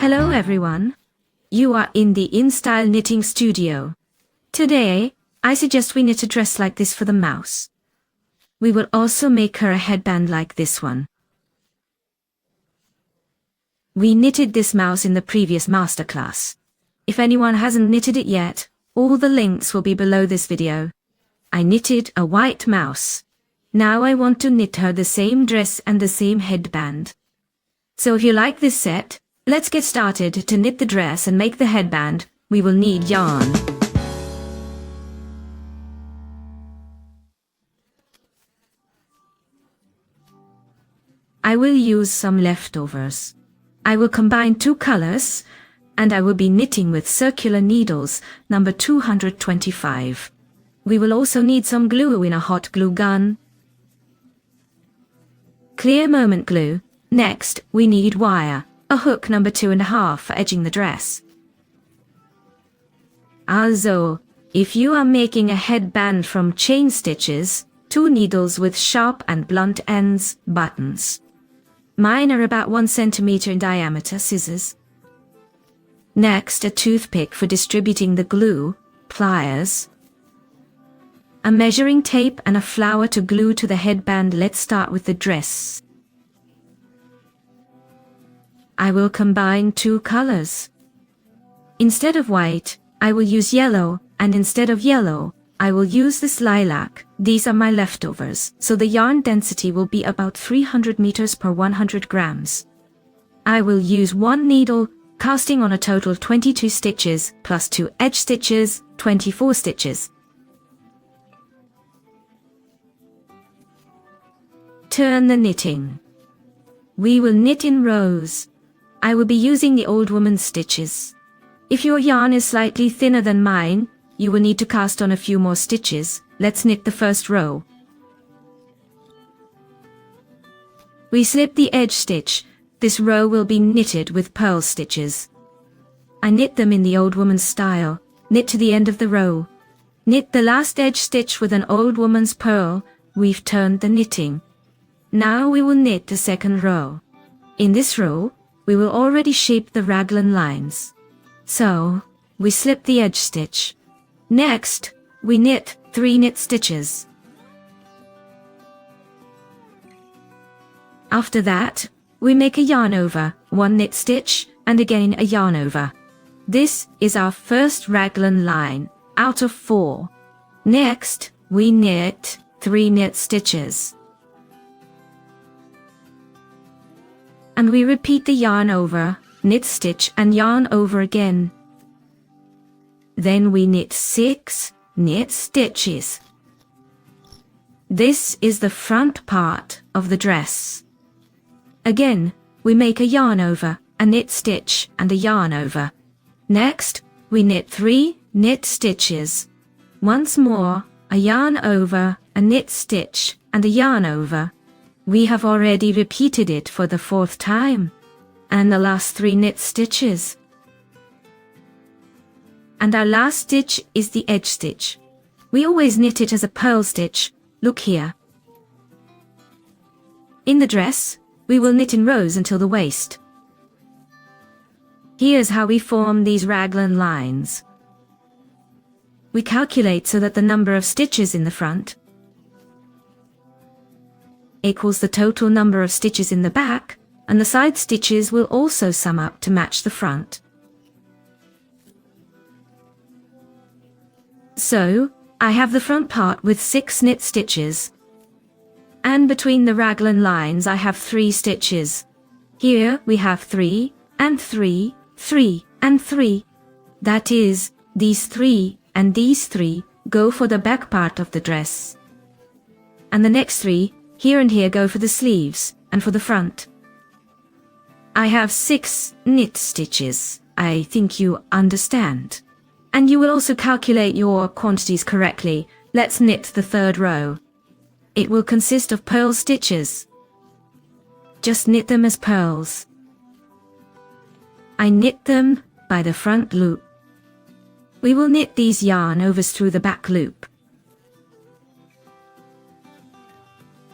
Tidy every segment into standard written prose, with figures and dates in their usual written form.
Hello everyone. You are in the InStyle Knitting Studio. Today, I suggest we knit a dress like this for the mouse. We will also make her a headband like this one. We knitted this mouse in the previous masterclass. If anyone hasn't knitted it yet, all the links will be below this video. I knitted a white mouse. Now I want to knit her the same dress and the same headband. So if you like this set, let's get started. To knit the dress and make the headband, we will need yarn. I will use some leftovers. I will combine two colors, and I will be knitting with circular needles, number 225. We will also need some glue in a hot glue gun. Clear moment glue. Next, we need wire, a hook number 2.5 for edging the dress. Also, if you are making a headband from chain stitches, 2 needles with sharp and blunt ends, buttons. Mine are about 1 centimeter in diameter, scissors. Next, a toothpick for distributing the glue, pliers. A measuring tape and a flower to glue to the headband. Let's start with the dress. I will combine 2 colors. Instead of white, I will use yellow, and instead of yellow, I will use this lilac. These are my leftovers, so the yarn density will be about 300 meters per 100 grams. I will use 1 needle, casting on a total 22 stitches, plus 2 edge stitches, 24 stitches. Turn the knitting. We will knit in rows. I will be using the old woman's stitches. If your yarn is slightly thinner than mine, you will need to cast on a few more stitches. Let's knit the first row. We slip the edge stitch. This row will be knitted with purl stitches. I knit them in the old woman's style. Knit to the end of the row. Knit the last edge stitch with an old woman's purl. We've turned the knitting. Now we will knit the second row. In this row, we will already shape the raglan lines. So, we slip the edge stitch. Next, we knit 3 knit stitches. After that, we make a yarn over, 1 knit stitch, and again a yarn over. This is our first raglan line, out of 4. Next, we knit 3 knit stitches. And we repeat the yarn over, knit stitch and yarn over again. Then we knit 6 knit stitches. This is the front part of the dress. Again, we make a yarn over, a knit stitch and a yarn over. Next, we knit 3 knit stitches. Once more, a yarn over, a knit stitch and a yarn over. We have already repeated it for the 4th time. And the last 3 knit stitches. And our last stitch is the edge stitch. We always knit it as a purl stitch. Look here. In the dress, we will knit in rows until the waist. Here's how we form these raglan lines. We calculate so that the number of stitches in the front equals the total number of stitches in the back, and the side stitches will also sum up to match the front. So, I have the front part with 6 knit stitches. And between the raglan lines I have 3 stitches. Here we have 3, and 3, 3, and 3. That is, these 3 and these 3 go for the back part of the dress. And the next 3, here and here, go for the sleeves, and for the front. I have 6 knit stitches. I think you understand. And you will also calculate your quantities correctly. Let's knit the 3rd row. It will consist of purl stitches. Just knit them as purls. I knit them by the front loop. We will knit these yarn overs through the back loop.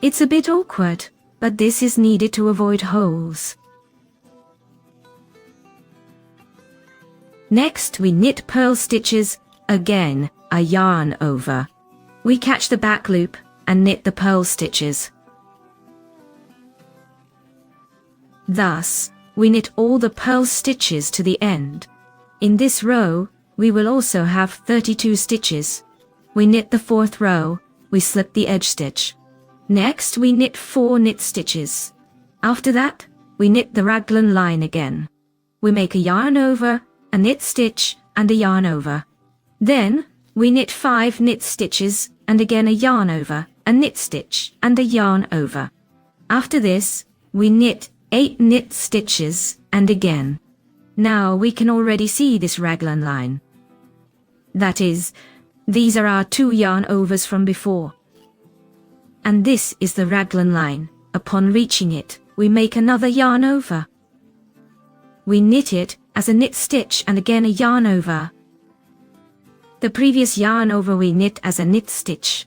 It's a bit awkward, but this is needed to avoid holes. Next we knit purl stitches, again a yarn over. We catch the back loop and knit the purl stitches. Thus, we knit all the purl stitches to the end. In this row, we will also have 32 stitches. We knit the 4th row, we slip the edge stitch. Next we knit 4 knit stitches. After that, we knit the raglan line again. We make a yarn over, a knit stitch, and a yarn over. Then, we knit 5 knit stitches, and again a yarn over, a knit stitch, and a yarn over. After this, we knit 8 knit stitches, and again. Now we can already see this raglan line. That is, these are our 2 yarn overs from before. And this is the raglan line. Upon reaching it, we make another yarn over. We knit it as a knit stitch and again a yarn over. The previous yarn over we knit as a knit stitch.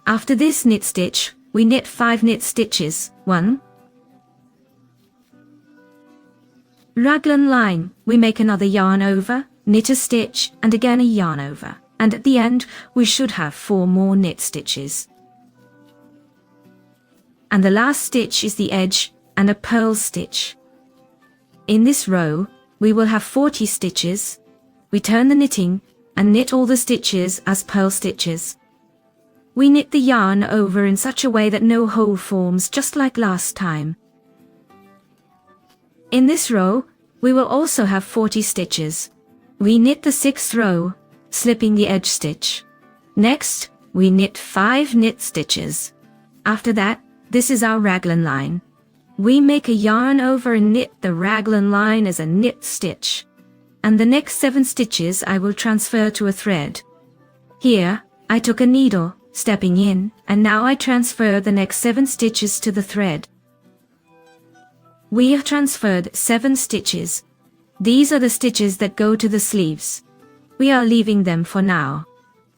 After this knit stitch, we knit 5 knit stitches. 1. Raglan line, we make another yarn over, knit a stitch, and again a yarn over. And at the end, we should have 4 more knit stitches. And the last stitch is the edge and a purl stitch. In this row, we will have 40 stitches. We turn the knitting and knit all the stitches as purl stitches. We knit the yarn over in such a way that no hole forms, just like last time. In this row, we will also have 40 stitches. We knit the 6th row, slipping the edge stitch. Next, we knit 5 knit stitches. After that, this is our raglan line. We make a yarn over and knit the raglan line as a knit stitch. And the next 7 stitches I will transfer to a thread. Here, I took a needle, stepping in, and now I transfer the next 7 stitches to the thread. We have transferred 7 stitches. These are the stitches that go to the sleeves. We are leaving them for now.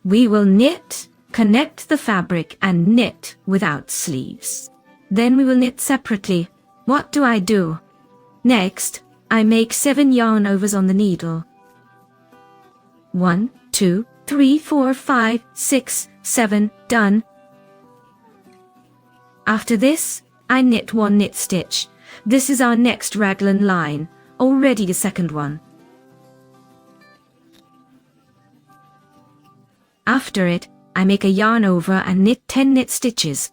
We will knit, connect the fabric and knit without sleeves. Then we will knit separately. What do I do? Next, I make 7 yarn overs on the needle. 1, 2, 3, 4, 5, 6, 7, done. After this, I knit 1 knit stitch. This is our next raglan line, already the 2nd one. After it, I make a yarn over and knit 10 knit stitches.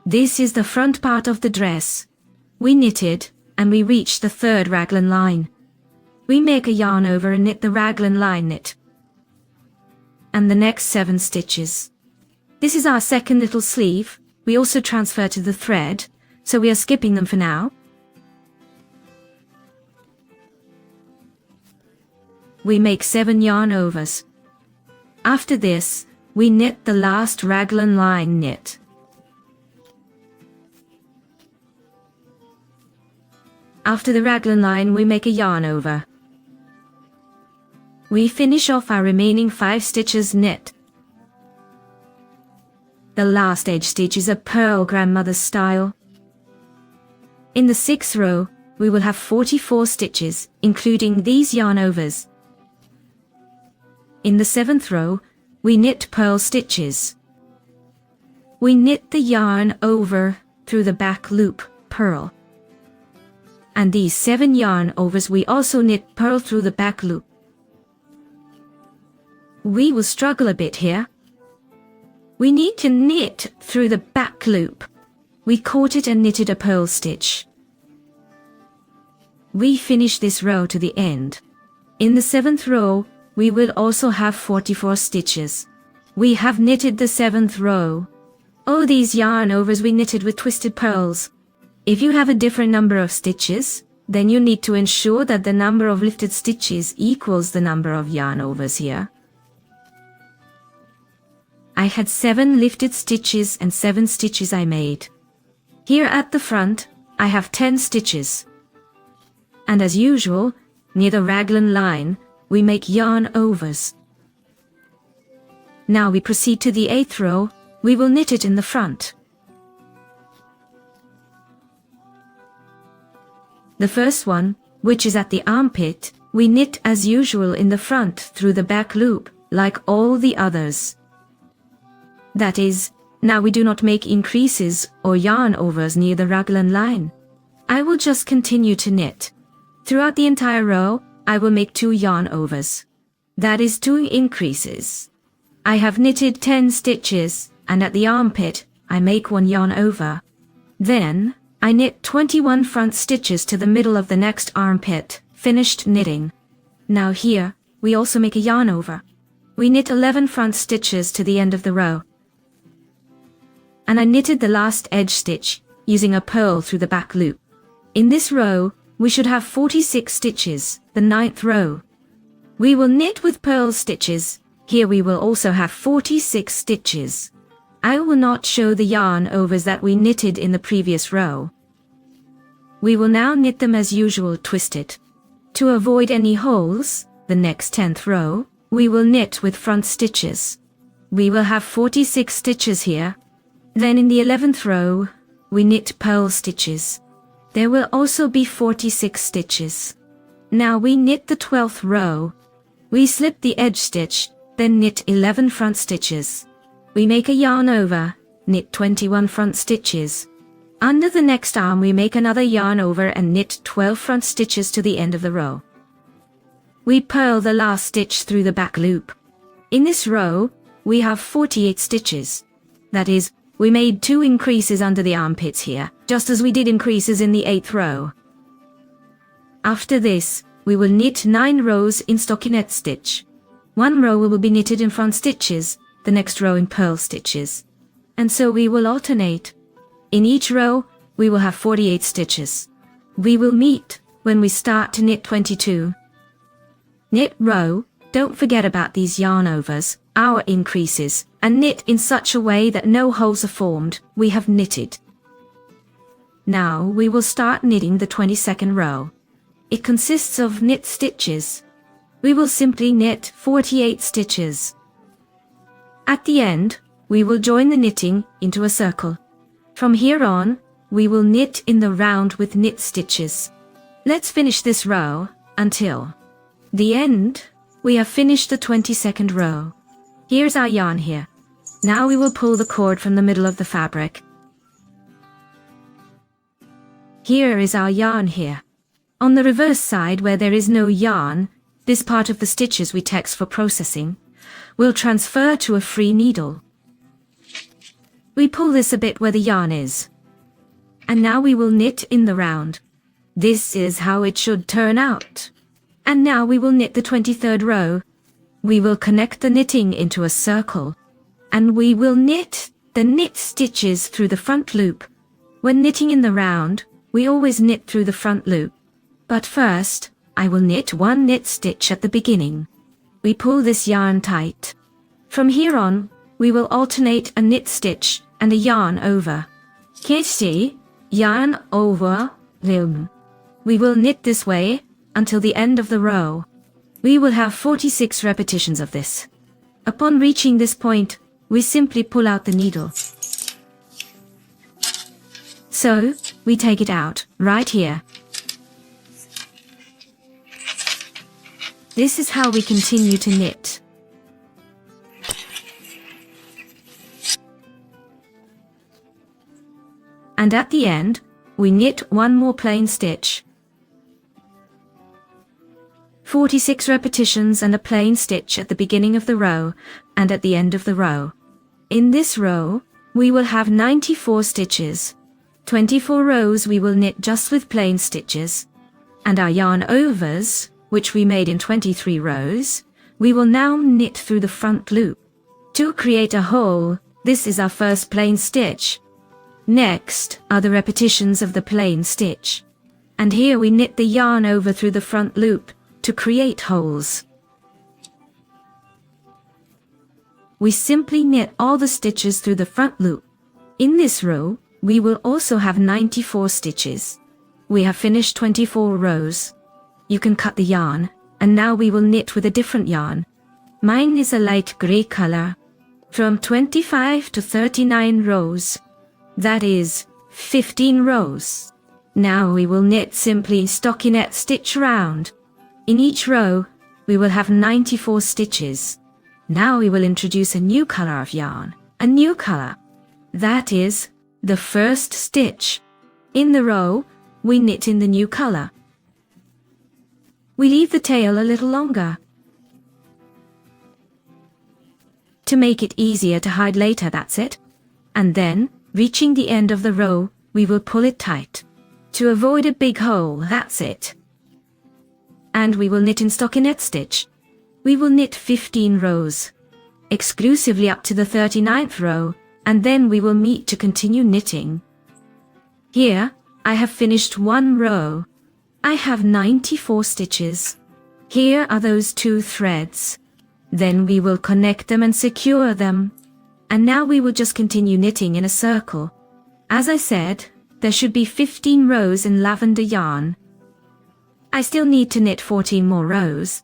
This is the front part of the dress. We knitted, and we reach the 3rd raglan line. We make a yarn over and knit the raglan line knit. And the next 7 stitches. This is our 2nd little sleeve. We also transfer to the thread, so we are skipping them for now. We make 7 yarn overs. After this, we knit the last raglan line knit. After the raglan line, we make a yarn over. We finish off our remaining 5 stitches knit. The last edge stitch is a purl grandmother style. In the 6th row, we will have 44 stitches, including these yarn overs. In the 7th row, we knit purl stitches. We knit the yarn over through the back loop, purl. And these 7 yarn overs we also knit purl through the back loop. We will struggle a bit here. We need to knit through the back loop. We caught it and knitted a purl stitch. We finish this row to the end. In the 7th row, we will also have 44 stitches. We have knitted the 7th row. Oh, these yarn overs we knitted with twisted purls. If you have a different number of stitches, then you need to ensure that the number of lifted stitches equals the number of yarn overs here. I had 7 lifted stitches and 7 stitches I made. Here at the front, I have 10 stitches. And as usual, near the raglan line, we make yarn overs. Now we proceed to the 8th row. We will knit it in the front. The first one, which is at the armpit, we knit as usual in the front through the back loop, like all the others. That is, now we do not make increases or yarn overs near the raglan line. I will just continue to knit. Throughout the entire row, I will make 2 yarn overs. That is 2 increases. I have knitted 10 stitches, and at the armpit, I make 1 yarn over. Then, I knit 21 front stitches to the middle of the next armpit, finished knitting. Now here, we also make a yarn over. We knit 11 front stitches to the end of the row. And I knitted the last edge stitch, using a purl through the back loop. In this row, we should have 46 stitches, the 9th row. We will knit with purl stitches. Here we will also have 46 stitches. I will not show the yarn overs that we knitted in the previous row. We will now knit them as usual twisted. To avoid any holes, the next 10th row, we will knit with front stitches. We will have 46 stitches here. Then in the 11th row, we knit purl stitches. There will also be 46 stitches. Now we knit the 12th row. We slip the edge stitch, then knit 11 front stitches. We make a yarn over, knit 21 front stitches. Under the next arm we make another yarn over and knit 12 front stitches to the end of the row. We purl the last stitch through the back loop. In this row, we have 48 stitches. That is, we made 2 increases under the armpits here, just as we did increases in the 8th row. After this, we will knit 9 rows in stockinette stitch. 1 row will be knitted in front stitches, the next row in purl stitches. And so we will alternate. In each row, we will have 48 stitches. We will meet when we start to knit 22. Knit row, don't forget about these yarn overs, our increases, and knit in such a way that no holes are formed. We have knitted. Now we will start knitting the 22nd row. It consists of knit stitches. We will simply knit 48 stitches. At the end, we will join the knitting into a circle. From here on, we will knit in the round with knit stitches. Let's finish this row until the end. We have finished the 22nd row. Here's our yarn here. Now we will pull the cord from the middle of the fabric. Here is our yarn here. On the reverse side where there is no yarn, this part of the stitches we text for processing will transfer to a free needle. We pull this a bit where the yarn is. And now we will knit in the round. This is how it should turn out. And now we will knit the 23rd row. We will connect the knitting into a circle. And we will knit the knit stitches through the front loop. When knitting in the round, we always knit through the front loop. But first, I will knit 1 knit stitch at the beginning. We pull this yarn tight. From here on, we will alternate a knit stitch and a yarn over. Kesti, yarn over, loom. We will knit this way until the end of the row. We will have 46 repetitions of this. Upon reaching this point, we simply pull out the needle. So, we take it out, right here. This is how we continue to knit. And at the end, we knit 1 more plain stitch. 46 repetitions and a plain stitch at the beginning of the row and at the end of the row. In this row, we will have 94 stitches. 24 rows we will knit just with plain stitches. And our yarn overs, which we made in 23 rows, we will now knit through the front loop. To create a hole, this is our first plain stitch. Next are the repetitions of the plain stitch. And here we knit the yarn over through the front loop to create holes. We simply knit all the stitches through the front loop. In this row, we will also have 94 stitches. We have finished 24 rows. You can cut the yarn, and now we will knit with a different yarn. Mine is a light grey color. From 25 to 39 rows. That is 15 rows. Now we will knit simply stockinette stitch round. In each row, we will have 94 stitches. Now we will introduce a new color of yarn, a new color. That is the first stitch. In the row, we knit in the new color. We leave the tail a little longer to make it easier to hide later, that's it. And then, reaching the end of the row, we will pull it tight to avoid a big hole, that's it. And we will knit in stockinette stitch. We will knit 15 rows, exclusively up to the 39th row, and then we will meet to continue knitting. Here, I have finished one row. I have 94 stitches. Here are those 2 threads. Then we will connect them and secure them. And now we will just continue knitting in a circle. As I said, there should be 15 rows in lavender yarn. I still need to knit 14 more rows.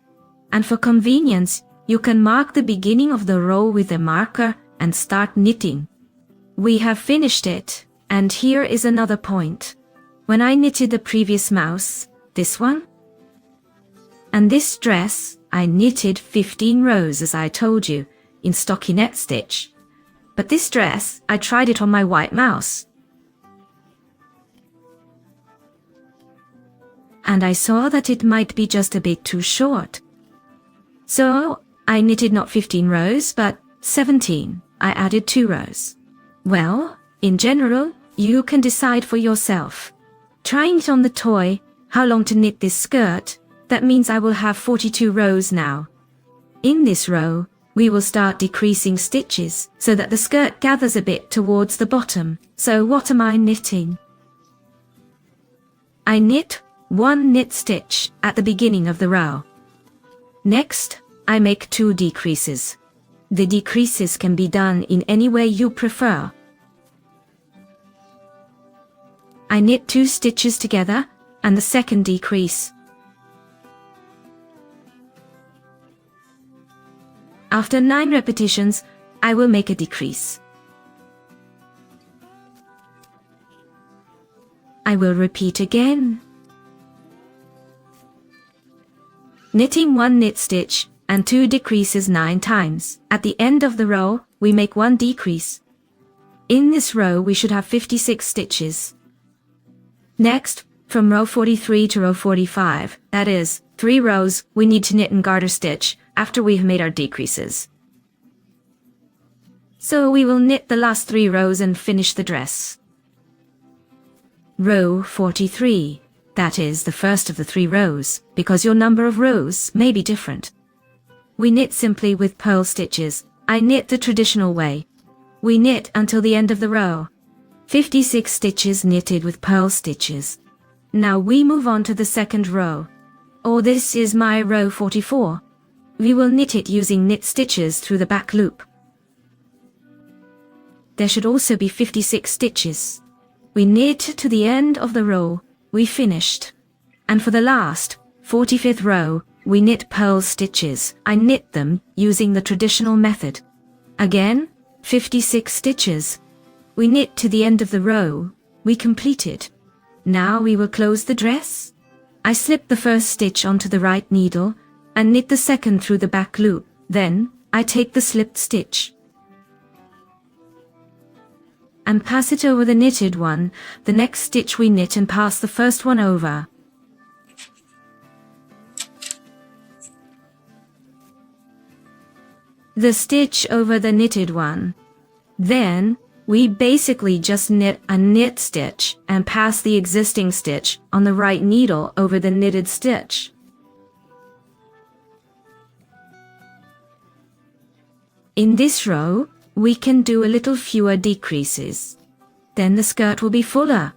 And for convenience, you can mark the beginning of the row with a marker and start knitting. We have finished it, and here is another point. When I knitted the previous mouse, this one, and this dress, I knitted 15 rows as I told you, in stockinette stitch. But this dress, I tried it on my white mouse. And I saw that it might be just a bit too short. So, I knitted not 15 rows, but 17. I added 2 rows. Well, in general, you can decide for yourself. Trying it on the toy, how long to knit this skirt, that means I will have 42 rows now. In this row, we will start decreasing stitches so that the skirt gathers a bit towards the bottom. So what am I knitting? I knit 1 knit stitch at the beginning of the row. Next, I make 2 decreases. The decreases can be done in any way you prefer. I knit 2 stitches together and the second decrease. After 9 repetitions, I will make a decrease. I will repeat again. Knitting 1 knit stitch and 2 decreases 9 times. At the end of the row, we make 1 decrease. In this row, we should have 56 stitches. Next, from row 43 to row 45, that is, 3 rows, we need to knit and garter stitch after we have made our decreases. So we will knit the last 3 rows and finish the dress. Row 43. That is the first of the 3 rows, because your number of rows may be different. We knit simply with purl stitches. I knit the traditional way. We knit until the end of the row. 56 stitches knitted with purl stitches. Now we move on to the second row. Or this is my row 44. We will knit it using knit stitches through the back loop. There should also be 56 stitches. We knit to the end of the row. We finished. And for the last, 45th row, we knit purl stitches. I knit them using the traditional method. Again, 56 stitches. We knit to the end of the row. We completed. Now we will close the dress. I slip the first stitch onto the right needle and knit the second through the back loop. Then, I take the slipped stitch and pass it over the knitted one. The next stitch we knit and pass the first one over. The stitch over the knitted one. Then, we basically just knit a knit stitch and pass the existing stitch on the right needle over the knitted stitch. In this row, we can do a little fewer decreases. Then the skirt will be fuller.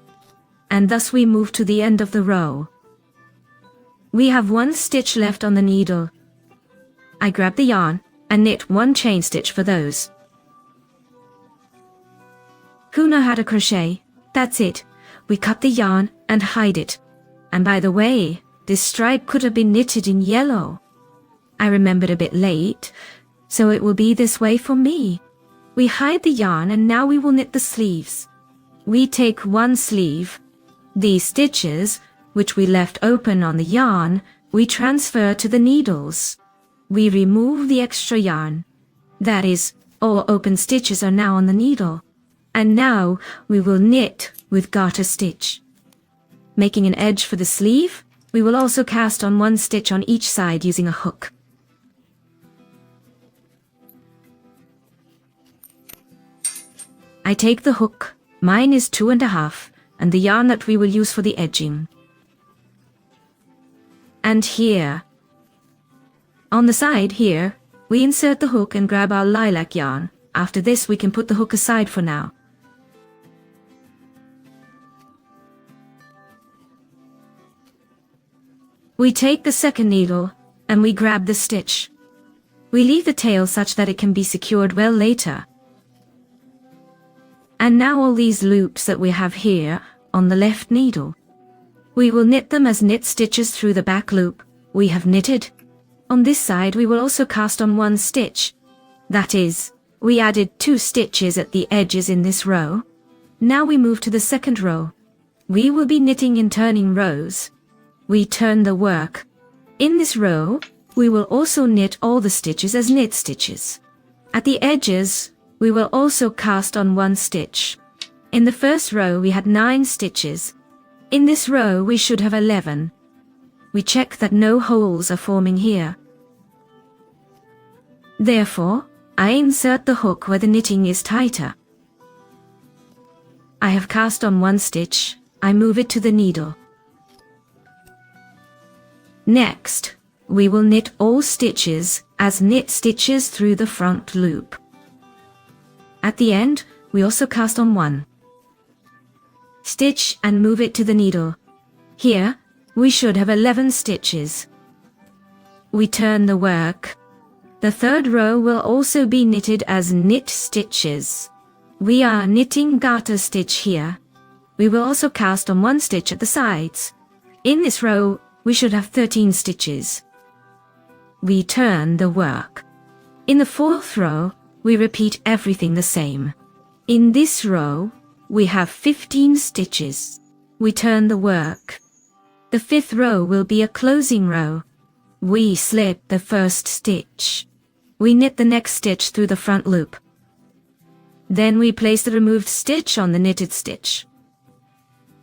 And thus we move to the end of the row. We have 1 stitch left on the needle. I grab the yarn and knit 1 chain stitch for those who know how to crochet. That's it. We cut the yarn and hide it. And by the way, this stripe could have been knitted in yellow. I remembered a bit late, so it will be this way for me. We hide the yarn and now we will knit the sleeves. We take 1 sleeve, These stitches, which we left open on the yarn, we transfer to the needles. We remove the extra yarn. That is, all open stitches are now on the needle. And now we will knit with garter stitch. Making an edge for the sleeve, we will also cast on one stitch on each side using a hook. I take the hook, mine is 2.5, and the yarn that we will use for the edging. And here, on the side here, we insert the hook and grab our lilac yarn. After this, we can put the hook aside for now. We take the second needle and we grab the stitch. We leave the tail such that it can be secured well later. And now all these loops that we have here on the left needle, we will knit them as knit stitches through the back loop we have knitted. On this side we will also cast on one stitch. That is, we added 2 stitches at the edges in this row. Now we move to the second row. We will be knitting in turning rows. We turn the work. In this row, we will also knit all the stitches as knit stitches. At the edges, we will also cast on one stitch. In the first row we had 9 stitches. In this row we should have 11. We check that no holes are forming here. Therefore, I insert the hook where the knitting is tighter. I have cast on one stitch, I move it to the needle. Next, we will knit all stitches as knit stitches through the front loop. At the end, we also cast on one stitch and move it to the needle. Here, we should have 11 stitches. We turn the work. The third row will also be knitted as knit stitches. We are knitting garter stitch here. We will also cast on one stitch at the sides. In this row, we should have 13 stitches. We turn the work. In the fourth row, we repeat everything the same. In this row, we have 15 stitches. We turn the work. The fifth row will be a closing row. We slip the first stitch. We knit the next stitch through the front loop. Then we place the removed stitch on the knitted stitch.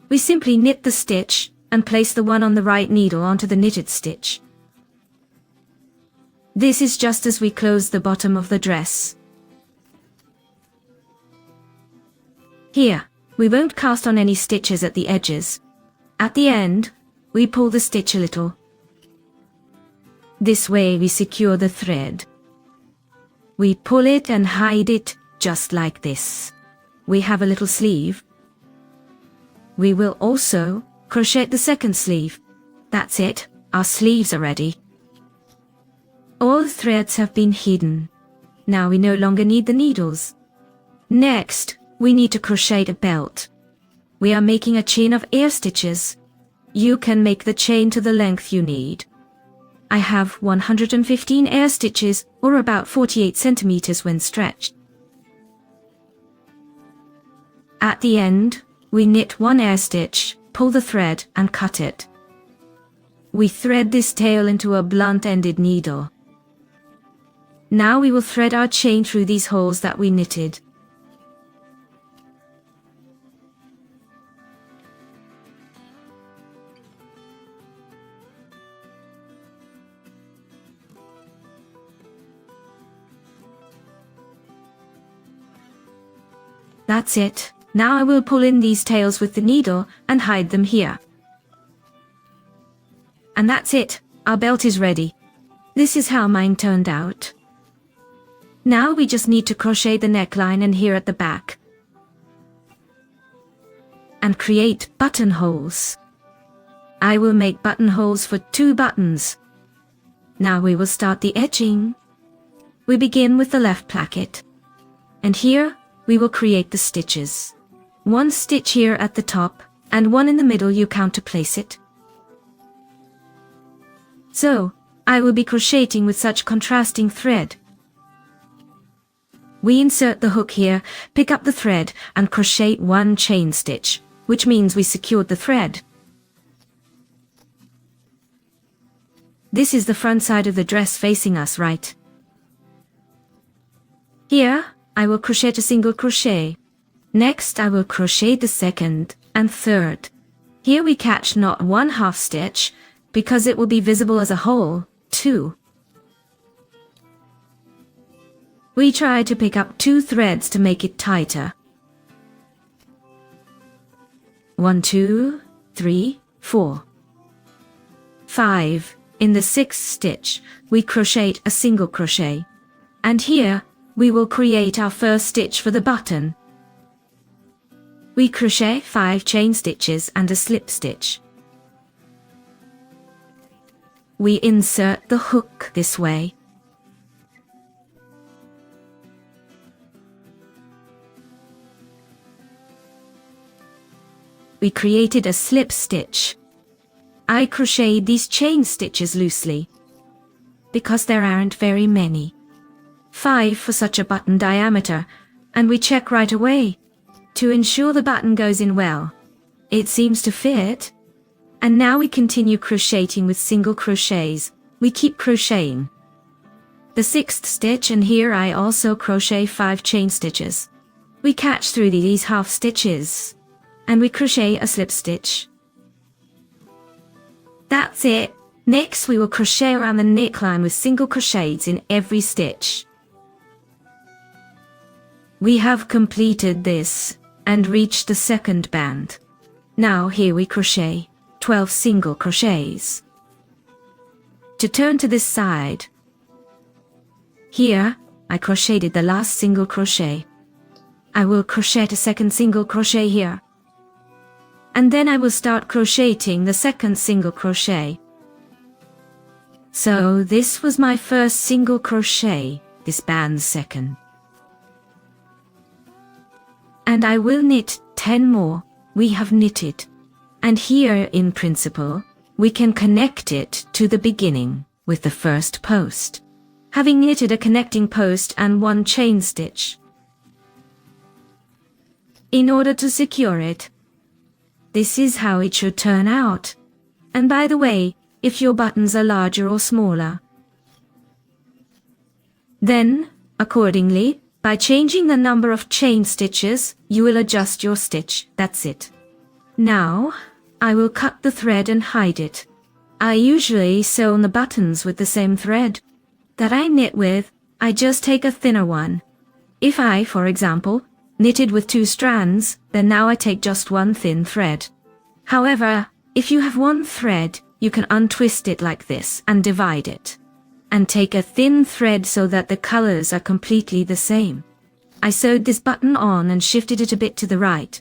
We simply knit the stitch and place the one on the right needle onto the knitted stitch. This is just as we close the bottom of the dress. Here, we won't cast on any stitches at the edges. At the end, we pull the stitch a little. This way we secure the thread. We pull it and hide it just like this. We have a little sleeve. We will also crochet the second sleeve. That's it, our sleeves are ready. All threads have been hidden. Now we no longer need the needles. Next, we need to crochet a belt. We are making a chain of ear stitches. You can make the chain to the length you need. I have 115 ear stitches, or about 48 centimeters when stretched. At the end, we knit one ear stitch, pull the thread and cut it. We thread this tail into a blunt-ended needle. Now we will thread our chain through these holes that we knitted. That's it. Now I will pull in these tails with the needle and hide them here. And that's it. Our belt is ready. This is how mine turned out. Now we just need to crochet the neckline and here at the back. And create buttonholes. I will make buttonholes for 2 buttons. Now we will start the edging. We begin with the left placket. And here we will create the stitches. 1 stitch here at the top, and 1 in the middle you count to place it. So, I will be crocheting with such contrasting thread. We insert the hook here, pick up the thread, and crochet 1 chain stitch. which means we secured the thread. This is the front side of the dress facing us, right? Here, I will crochet a single crochet. Next, I will crochet the second and third. Here we catch not 1/2 stitch, because it will be visible as a whole, 2. We try to pick up 2 threads to make it tighter. 1, 2, 3, 4, 5. In the 6th stitch, we crochet a single crochet. And here, we will create our first stitch for the button. We crochet 5 chain stitches and a slip stitch. We insert the hook this way. We created a slip stitch. I crocheted these chain stitches loosely, because there aren't very many. 5 for such a button diameter, and we check right away to ensure the button goes in well. It seems to fit. And now we continue crocheting with single crochets. We keep crocheting. The 6th stitch, and here I also crochet 5 chain stitches. We catch through these half stitches, and we crochet a slip stitch. That's it. Next we will crochet around the neckline with single crochets in every stitch. We have completed this and reached the second band. Now here we crochet 12 single crochets. To turn to this side, here I crocheted the last single crochet. I will crochet a second single crochet here. And then I will start crocheting the second single crochet. So this was my first single crochet, this band's second. And I will knit 10 more. We have knitted. And here, in principle, we can connect it to the beginning with the first post, having knitted a connecting post and 1 chain stitch. In order to secure it, this is how it should turn out. And by the way, if your buttons are larger or smaller, then, accordingly, by changing the number of chain stitches, you will adjust your stitch. That's it. Now, I will cut the thread and hide it. I usually sew on the buttons with the same thread that I knit with. I just take a thinner one. If I, for example, knitted with 2 strands, then now I take just 1 thin thread. However, if you have 1 thread, you can untwist it like this and divide it, and take a thin thread so that the colors are completely the same. I sewed this button on and shifted it a bit to the right,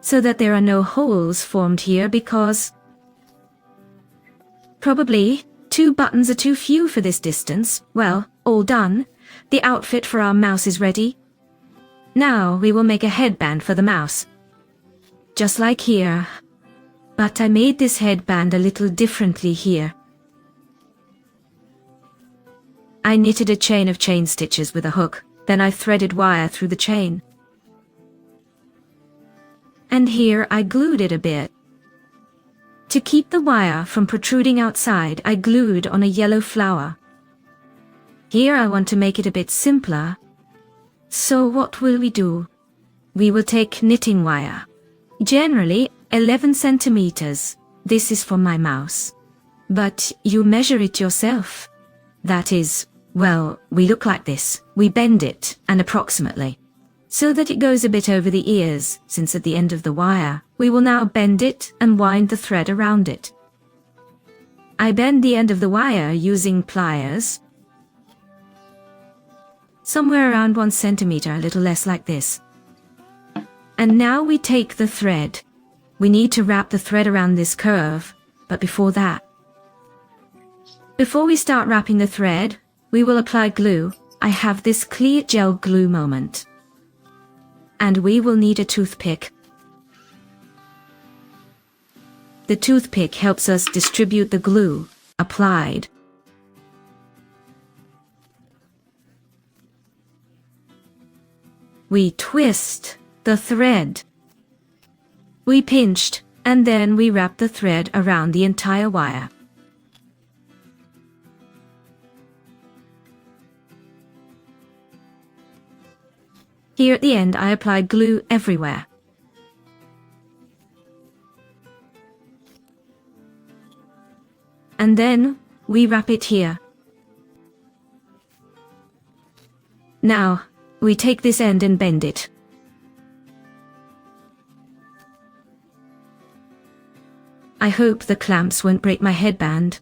so that there are no holes formed here because probably 2 buttons are too few for this distance. Well, all done. The outfit for our mouse is ready. Now we will make a headband for the mouse. Just like here. But I made this headband a little differently here. I knitted a chain of chain stitches with a hook, then I threaded wire through the chain. And here I glued it a bit. To keep the wire from protruding outside, I glued on a yellow flower. Here I want to make it a bit simpler. So what will we do? We will take knitting wire. Generally 11 centimeters. This is for my mouse. But you measure it yourself. That is, well, we look like this. We bend it, and approximately, so that it goes a bit over the ears, since at the end of the wire, we will now bend it and wind the thread around it. I bend the end of the wire using pliers, somewhere around 1 centimeter, a little less like this. And now we take the thread. We need to wrap the thread around this curve, but before we start wrapping the thread, we will apply glue. I have this clear gel glue moment. And we will need a toothpick. The toothpick helps us distribute the glue applied. We twist the thread. We pinched, and then we wrapped the thread around the entire wire. Here at the end I applied glue everywhere. And then we wrap it here. Now, we take this end and bend it. I hope the clamps won't break my headband,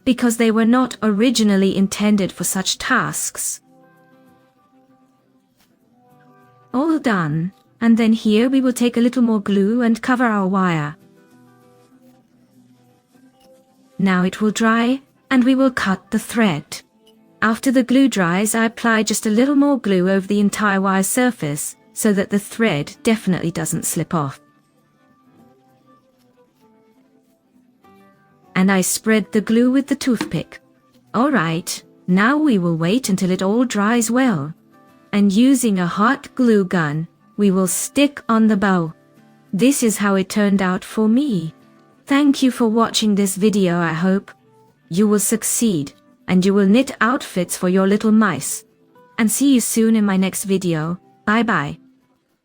because they were not originally intended for such tasks. All done, and then here we will take a little more glue and cover our wire. Now it will dry, and we will cut the thread. After the glue dries, I apply just a little more glue over the entire wire surface, so that the thread definitely doesn't slip off. And I spread the glue with the toothpick. Alright, now we will wait until it all dries well. And using a hot glue gun, we will stick on the bow. This is how it turned out for me. Thank you for watching this video. I hope you will succeed and you will knit outfits for your little mice. And see you soon in my next video. Bye bye.